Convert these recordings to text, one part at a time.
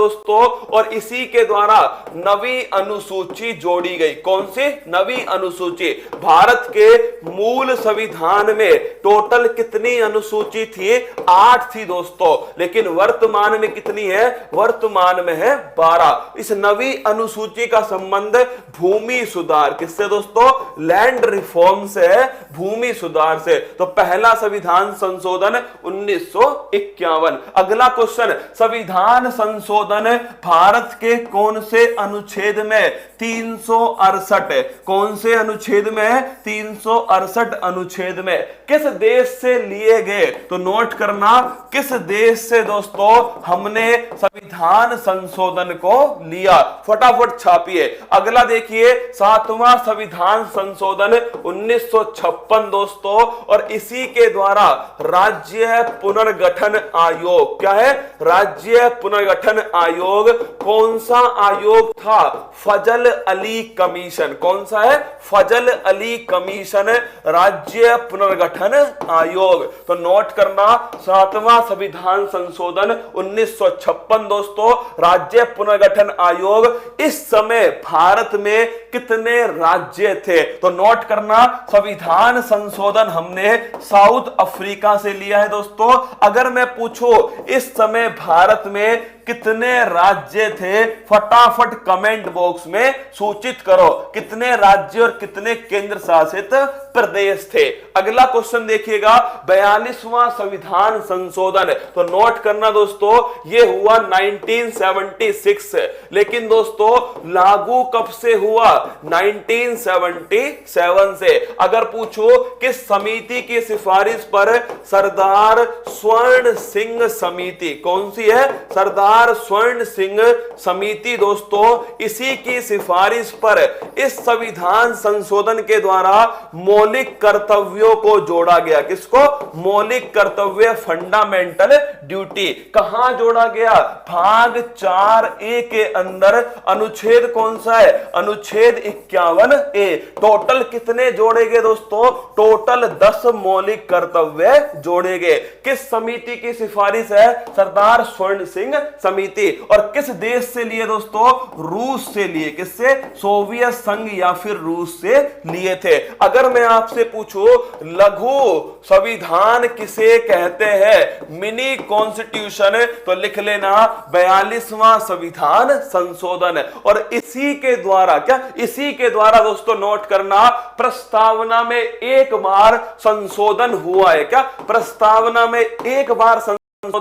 दोस्तों, और इसी के द्वारा नवी अनुसूची जोड़ी गई। कौन सी नवी अनुसूची? भारत के मूल संविधान में टोटल कितनी अनुसूची थी? 8 थी दोस्तों, लेकिन वर्तमान में कितनी है? वर्तमान में है 12। इस नवी अनुसूची का संबंध भूमि सुधार किससे दोस्तों? लैंड रिफॉर्म से है, भूमि सुधार से। तो पहला संविधान संशोधन 1951। अगला क्वेश्चन, संविधान संशोधन भारत के कौन से अनुच्छेद में? 368। कौन से अनुच्छेद में? 368 अनुच्छेद में। किस देश से लिए गए? तो नोट करना, किस देश से दोस्तों हमने संविधान संशोधन को लिया? फटाफट छापिए। अगला देखिए, 7वां संविधान संशोधन 1956 दोस्तों, और इसी के द्वारा राज्य पुनर्गठन आयोग। क्या है? राज्य पुनर्गठन आयोग। कौन सा आयोग था? फजल अली कमीशन। कौन सा है? फजल अली कमीशन, राज्य पुनर्गठन आयोग। तो नोट करना, 7वां संविधान संशोधन 1956 दोस्तों, राज्य पुनर्गठन आयोग। इस समय भारत में कितने राज्य थे? तो नोट करना, संविधान संशोधन हमने साउथ अफ्रीका से लिया है दोस्तों। अगर मैं पूछूं इस समय भारत में कितने राज्य थे, फटाफट कमेंट बॉक्स में सूचित करो, कितने राज्य और कितने केंद्र शासित प्रदेश थे। अगला क्वेश्चन देखिएगा, 42वां संविधान संशोधन। तो नोट करना दोस्तों, यह हुआ 1976, लेकिन दोस्तों लागू कब से हुआ? 1977 से। अगर पूछो किस समिति की सिफारिश पर? सरदार स्वर्ण सिंह समिति। कौन सी है? सरदार स्वर्ण सिंह समिति दोस्तों, इसी की सिफारिश पर इस संविधान संशोधन के द्वारा मौलिक कर्तव्यों को जोड़ा गया। किसको? मौलिक कर्तव्य, फंडामेंटल ड्यूटी। कहां जोड़ा गया? भाग 4A के अंदर। अनुच्छेद कौन सा है? अनुच्छेद 51A। टोटल कितने जोड़े गए दोस्तों? टोटल 10 मौलिक कर्तव्य जोड़े गए। किस समिति की सिफारिश है? सरदार स्वर्ण सिंह समिति। और किस देश से लिए दोस्तों? रूस से लिए। किससे? सोवियत संघ या फिर रूस से लिए थे। अगर मैं आपसे पूछूं लघु संविधान किसे कहते हैं? Mini constitution. तो लिख लेना 42वां संविधान संशोधन। और इसी के द्वारा, क्या इसी के द्वारा दोस्तों नोट करना, प्रस्तावना में एक बार संशोधन हुआ है। क्या प्रस्तावना में एक बार संशोधन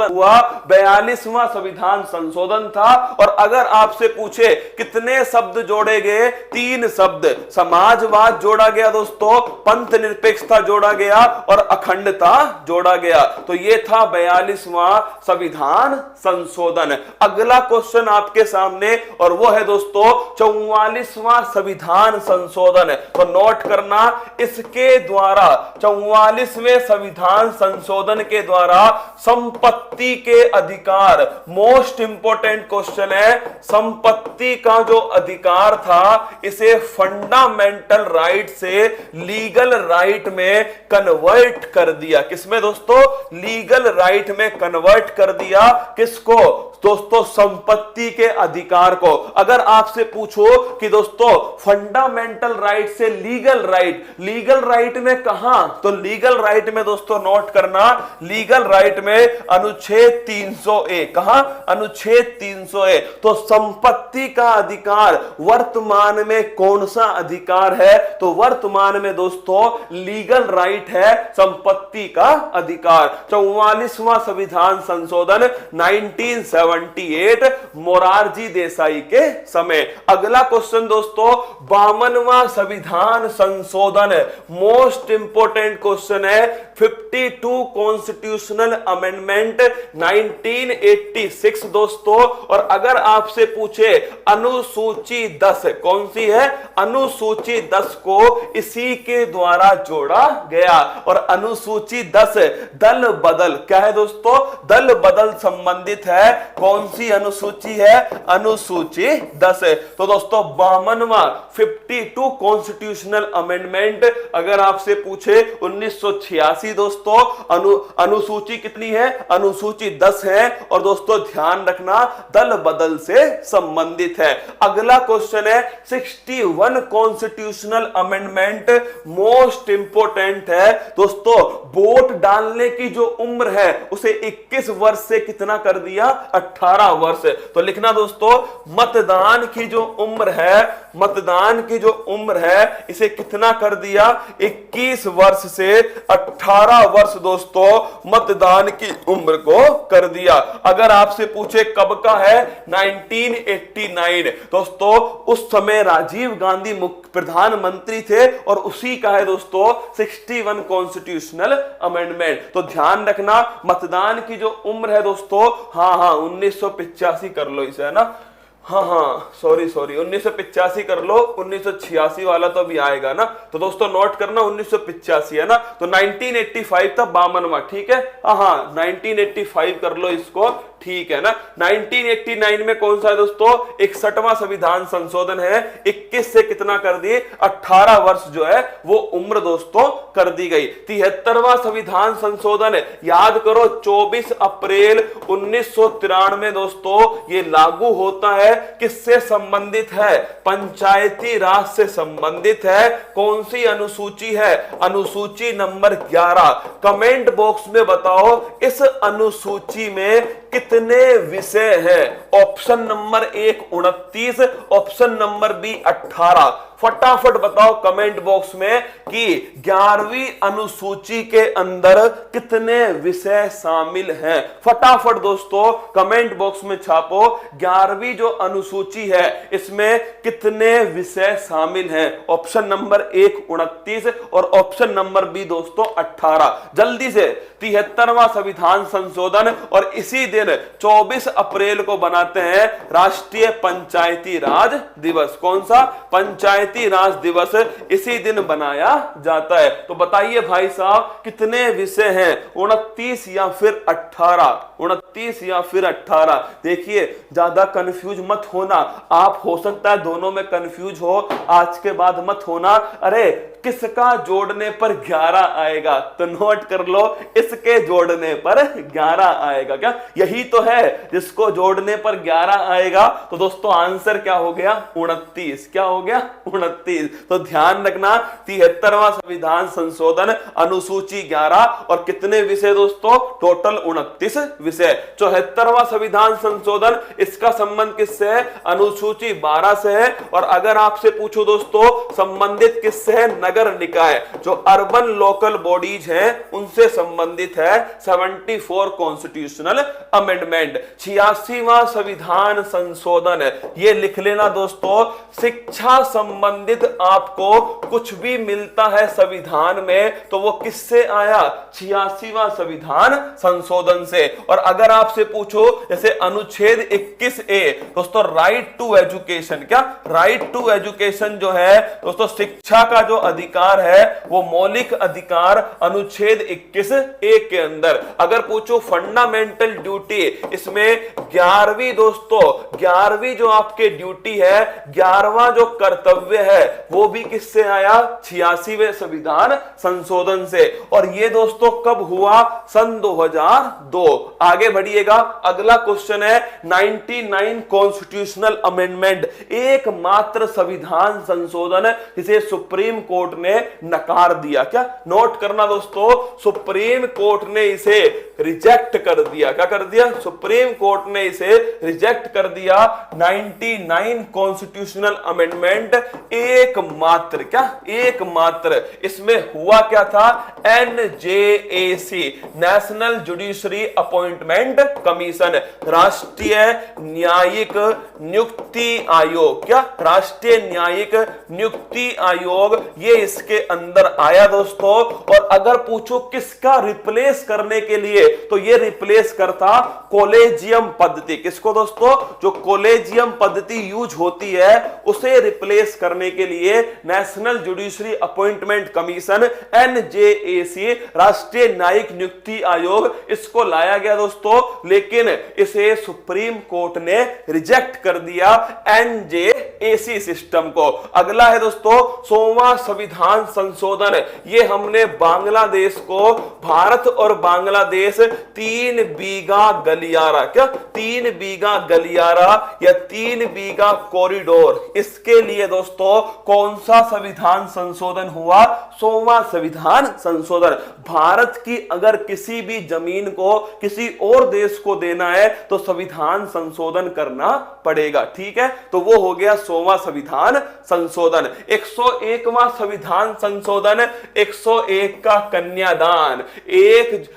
हुआ? 42वां संविधान संशोधन था। और अगर आपसे पूछे कितने शब्द जोड़े गए? 3 शब्द। समाजवाद जोड़ा गया दोस्तों, पंथ निरपेक्षता जोड़ा गया और अखंडता जोड़ा गया। तो यह था 42वां संविधान संशोधन। अगला क्वेश्चन आपके सामने, और वो है दोस्तों 44वां संविधान संशोधन। तो नोट करना, इसके द्वारा 44वें संविधान संशोधन के द्वारा संपत्ति के अधिकार, मोस्ट इंपोर्टेंट क्वेश्चन है, संपत्ति का जो अधिकार था इसे फंडामेंटल राइट से लीगल राइट में कन्वर्ट कर दिया। किसमें दोस्तों? लीगल राइट में कन्वर्ट कर दिया। किसको दोस्तों? संपत्ति के अधिकार को। अगर आपसे पूछो कि दोस्तों फंडामेंटल राइट से लीगल राइट, लीगल राइट में कहां? तो लीगल राइट में दोस्तों नोट करना, लीगल राइट में अनुच्छेद 300A। कहां? अनुच्छेद 300A। तो संपत्ति का अधिकार वर्तमान में कौन सा अधिकार है? तो वर्तमान में दोस्तों लीगल राइट है संपत्ति का अधिकार। 44वां संविधान संशोधन 1978 मोरारजी देसाई के समय। अगला क्वेश्चन दोस्तों 52वां संविधान संशोधन, मोस्ट इंपोर्टेंट क्वेश्चन है। 52 कॉन्स्टिट्यूशनल अमेंडमेंट 1986 दोस्तों। और अगर आपसे पूछे अनुसूची 10 कौन सी है? अनुसूची 10 को इसी के द्वारा जोड़ा गया। और अनुसूची 10 दल बदल, क्या है दोस्तों? दल बदल संबंधित है कौन सी अनुसूची है? अनुसूची 10 है। तो दोस्तों 52वां 52 कॉन्स्टिट्यूशनल अमेंडमेंट अगर आपसे पूछे 1986 दोस्तों अनुसूची कितनी है? अनुसूची 10 है। और दोस्तों ध्यान रखना दल बदल से संबंधित है। अगला क्वेश्चन है 61 कॉन्स्टिट्यूशनल अमेंडमेंट मोस्ट इंपोर्टेंट है दोस्तों। वोट डालने की जो उम्र है उसे 21 वर्ष से कितना कर दिया? 18 वर्ष। तो लिखना दोस्तों मतदान की जो उम्र है, मतदान की जो उम्र है इसे कितना कर दिया? 21 वर्ष से 18 वर्ष दोस्तों मतदान की उम्र को कर दिया। अगर आपसे पूछे कब का है? 1989 दोस्तों, उस समय राजीव गांधी मुख्य प्रधानमंत्री थे और उसी का है दोस्तों 61 कॉन्स्टिट्यूशनल अमेंडमेंट। तो ध्यान रखना मतदान की जो उम्र है दोस्तों, हाँ 1985 कर लो इसे, है ना? हाँ सॉरी 1985 कर लो, 1986 वाला तो अभी आएगा ना। तो दोस्तों नोट करना 1985 है ना। तो 1985 था 52वां, ठीक है? हाँ 1985 कर लो इसको, ठीक है ना। 1989 में कौन सा है दोस्तों? 61वां संविधान संशोधन है। 21 से कितना कर दिए? 18 वर्ष जो है वो उम्र दोस्तों कर दी गई। 73वां संविधान संशोधन याद करो 24 अप्रैल 1993 दोस्तों ये लागू होता है। किससे संबंधित है? पंचायती राज से संबंधित है। कौन सी अनुसूची है? अनुसूची नंबर 11। कमेंट बॉक्स में बताओ इस अनुसूची में कितने विषय हैं? Option number 1 29, option number B 18। फटाफट बताओ कमेंट बॉक्स में कि 11वीं अनुसूची के अंदर कितने विषय शामिल हैं। फटाफट दोस्तों कमेंट बॉक्स में छापो 11वीं जो अनुसूची है इसमें कितने विषय शामिल हैं। ऑप्शन नंबर 1 29 और ऑप्शन नंबर बी दोस्तों 18। जल्दी से 73वां संविधान संशोधन और इसी दिन 24 अप्रैल को बनाते हैं राष्ट्रीय पंचायती राज दिवस। कौन सा? पंचायती राज दिवस इसी दिन बनाया जाता है। तो बताइए भाई साहब कितने विषय हैं? 29 या फिर 18? 29 या फिर 18? देखिए ज्यादा कंफ्यूज मत होना, आप हो सकता है दोनों में कंफ्यूज हो, आज के बाद मत होना। अरे किसका जोड़ने पर 11 आएगा? तो नोट कर लो इसके जोड़ने पर 11 आएगा। क्या यही तो है जिसको जोड़ने पर 11 आएगा? तो दोस्तों आंसर क्या हो गया? 29। क्या हो गया? 29। तो ध्यान रखना 73वां संविधान संशोधन अनुसूची 11 और कितने विषय दोस्तों? टोटल 29 विषय। 74वां संविधान संशोधन इसका संबंध किससे है? अनुसूची 12 से है। और अगर आपसे पूछो दोस्तों संबंधित किससे है? नगर निकाय जो अर्बन लोकल बॉडीज हैं उनसे संबंधित है 74 कॉन्स्टिट्यूशनल अमेंडमेंट। 86वां संविधान संशोधन ये लिख लेना दोस्तों। शिक्षा संबंधित आपको कुछ भी मिलता है संविधान में तो वो किससे आया? 86वां संविधान संशोधन से। और अगर आपसे पूछो जैसे अनुच्छेद 21A दोस्तों राइट टू एजुकेशन, क्या राइट टू एजुकेशन जो है दोस्तों शिक्षा का जो अधिकार है वो मौलिक अधिकार अनुच्छेद 21A के अंदर। अगर पूछो फंडामेंटल ड्यूटी इसमें 11वीं दोस्तों 11वीं जो आपके ड्यूटी है 11वां जो कर्तव्य है वो भी किससे आया? 86वें संविधान संशोधन से। और ये दोस्तों कब हुआ? सन 2002। आगे बढ़िएगा, अगला क्वेश्चन है 99 कॉन्स्टिट्यूशनल अमेंडमेंट, एकमात्र संविधान संशोधन जिसे सुप्रीम कोर्ट ने नकार दिया। क्या नोट करना दोस्तों, सुप्रीम कोर्ट ने इसे रिजेक्ट कर दिया। क्या कर दिया? सुप्रीम कोर्ट ने इसे रिजेक्ट कर दिया। 99 कॉन्स्टिट्यूशनल अमेंडमेंट एकमात्र, क्या एकमात्र इसमें हुआ क्या था? NJAC national judiciary appointment commission, राष्ट्रीय न्यायिक नियुक्ति आयोग। क्या राष्ट्रीय न्यायिक नियुक्ति आयोग ये इसके अंदर आया दोस्तों। और अगर पूछो किसका रिप्लेस करने के लिए, तो ये रिप्लेस करता कॉलेजियम पद्धति। किसको दोस्तों? जो कॉलेजियम पद्धति यूज होती है उसे रिप्लेस करने के लिए national judiciary appointment commission NJAC, राष्ट्रीय न्यायिक नियुक्ति आयोग, इसको लाया गया दोस्तों। लेकिन इसे सुप्रीम कोर्ट ने रिजेक्ट कर दिया NJAC सिस्टम को। अगला है दोस्तों 100वां संविधान संशोधन। ये हमने बांग्लादेश को, भारत और बांग्लादेश 3 बीघा गलियारा, क्या 3 बीघा गलियारा या 3 बीघा कॉरिडोर, इसके लिए दोस्तों कौन सा संविधान संशोधन हुआ? 100वां संविधान संशोधन। भारत की अगर किसी भी जमीन को किसी और देश को देना है तो संविधान संशोधन करना पड़ेगा, ठीक है। तो वो हो गया 100वां संविधान संशोधन। 101वां संविधान संशोधन, 101 का कन्यादान।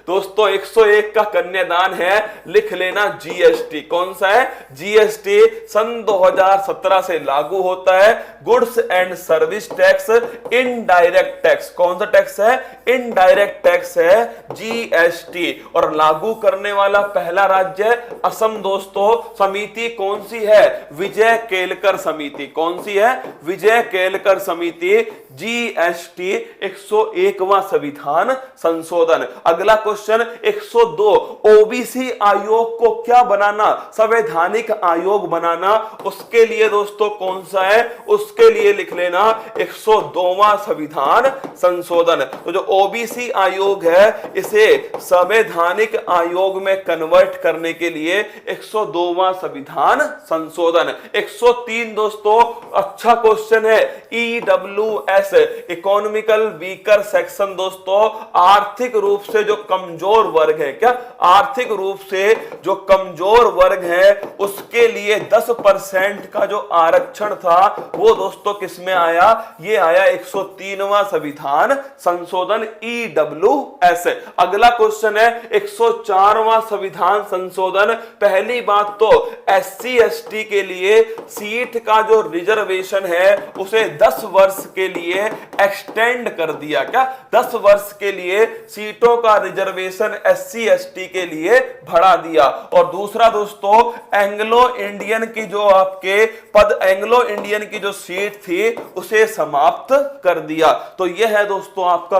दोस्तों 101 का कन्यादान है, लिख लेना GST। कौन सा है? GST सन 2017 से लागू होता है। Goods and service tax, indirect tax. कौन सा टैक्स है? इनडायरेक्ट टैक्स है GST। और लागू करने वाला पहला राज्य है असम दोस्तों। समिति कौन सी है? विजय केलकर समिति। कौन सी है? विजय केलकर समिति। GST 101वां संविधान संशोधन। अगला क्वेश्चन 102, ओबीसी आयोग को क्या बनाना? संवैधानिक आयोग बनाना। उसके लिए दोस्तों कौन सा है? उसके लिए लिख लेना 102वां संविधान संशोधन। तो जो ओबीसी आयोग है इसे संवैधानिक आयोग में कन्वर्ट करने के लिए 102वां संविधान संशोधन। 103 दोस्तों अच्छा क्वेश्चन है, EWS इकोनॉमिकल वीकर सेक्शन। दोस्तों आर्थिक रूप से जो कमजोर वर्ग है, क्या आर्थिक रूप से जो कमजोर वर्ग है उसके लिए 10% का जो आरक्षण था वो दोस्तों किसमें आया? ये आया 103वां संविधान संशोधन EWS। अगला क्वेश्चन है 104वां संविधान संशोधन। पहली बात तो SC ST के लिए सीट का जो रिजर्वेशन है उसे 10 वर्ष के लिए एक्सटेंड कर दिया। क्या 10 वर्ष के लिए सीटों का रिजर्वेशन SC ST के लिए बढ़ा दिया। और दूसरा दोस्तों एंग्लो इंडियन की जो आपके पद, एंग्लो इंडियन की जो सीट थी उसे समाप्त कर दिया। तो यह है दोस्तों आपका